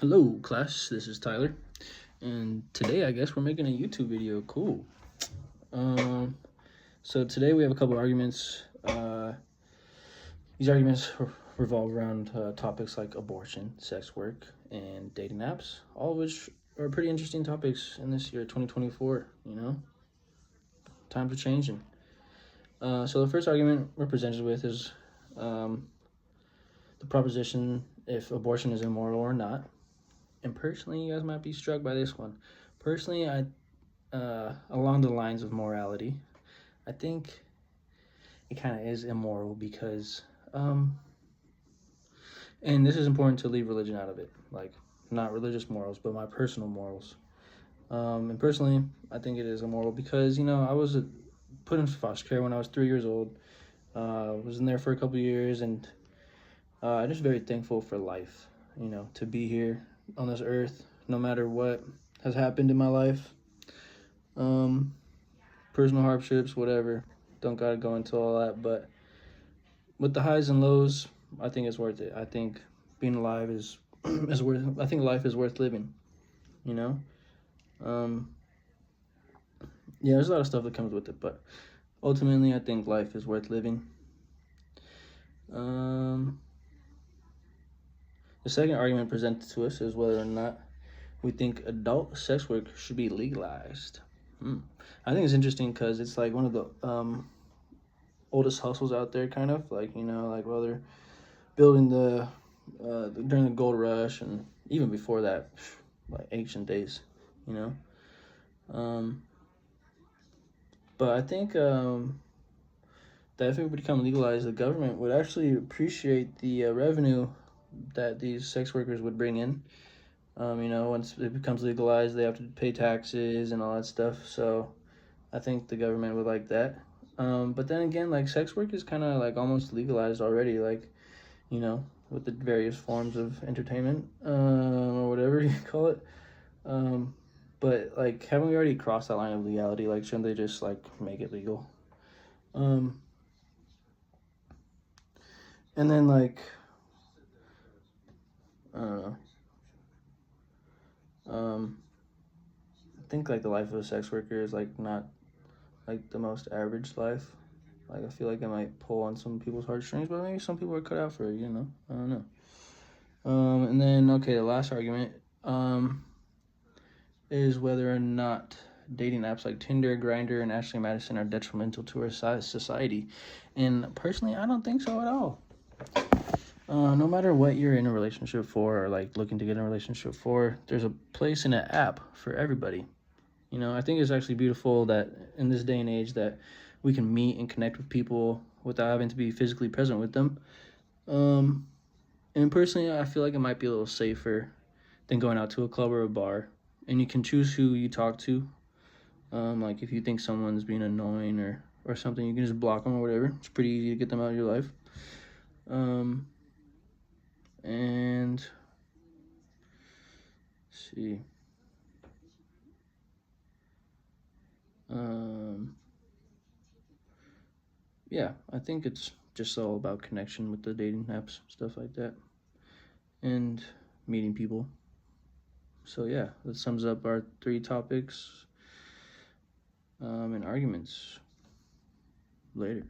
Hello class, this is Tyler, and today I guess we're making a YouTube video. Cool. So today we have a couple arguments. These arguments revolve around topics like abortion, sex work, and dating apps, all of which are pretty interesting topics in this year, 2024. Times are changing. So the first argument we're presented with is the proposition if abortion is immoral or not. And personally, you guys might be struck by this one. Personally, along the lines of morality, I think it kind of is immoral because, and this is important to leave religion out of it, like not religious morals, but my personal morals. And personally, I think it is immoral because, I was put in foster care when I was 3 years old. Was in there for a couple years, and I'm just very thankful for life, to be here on this earth, no matter what has happened in my life. Personal hardships, whatever. Don't gotta go into all that, but with the highs and lows, I think it's worth it. I think being alive is worth. I think life is worth living. Yeah, there's a lot of stuff that comes with it, but ultimately, I think life is worth living. The second argument presented to us is whether or not we think adult sex work should be legalized. I think it's interesting because it's like one of the oldest hustles out there, kind of like while they're building during the gold rush and even before that, like ancient days, But I think that if it would become legalized, the government would actually appreciate the revenue that these sex workers would bring in. Once it becomes legalized, they have to pay taxes and all that stuff. So I think the government would like that. But then again, like sex work is kind of like almost legalized already, like, with the various forms of entertainment or whatever you call it. But like, haven't we already crossed that line of legality? Like, shouldn't they just like make it legal? And then like, I don't know. I think like the life of a sex worker is like not like the most average life. Like I feel like it might pull on some people's heartstrings, but maybe some people are cut out for it. I don't know. And then the last argument is whether or not dating apps like Tinder, Grindr, and Ashley Madison are detrimental to our society. And personally, I don't think so at all. No matter what you're in a relationship for or like looking to get in a relationship for, there's a place in an app for everybody. I think it's actually beautiful that in this day and age that we can meet and connect with people without having to be physically present with them. And personally, I feel like it might be a little safer than going out to a club or a bar. And you can choose who you talk to. Like if you think someone's being annoying or something, you can just block them or whatever. It's pretty easy to get them out of your life. And let's see. Yeah, I think it's just all about connection with the dating apps, stuff like that, and meeting people. So yeah, that sums up our 3 topics and arguments. Later.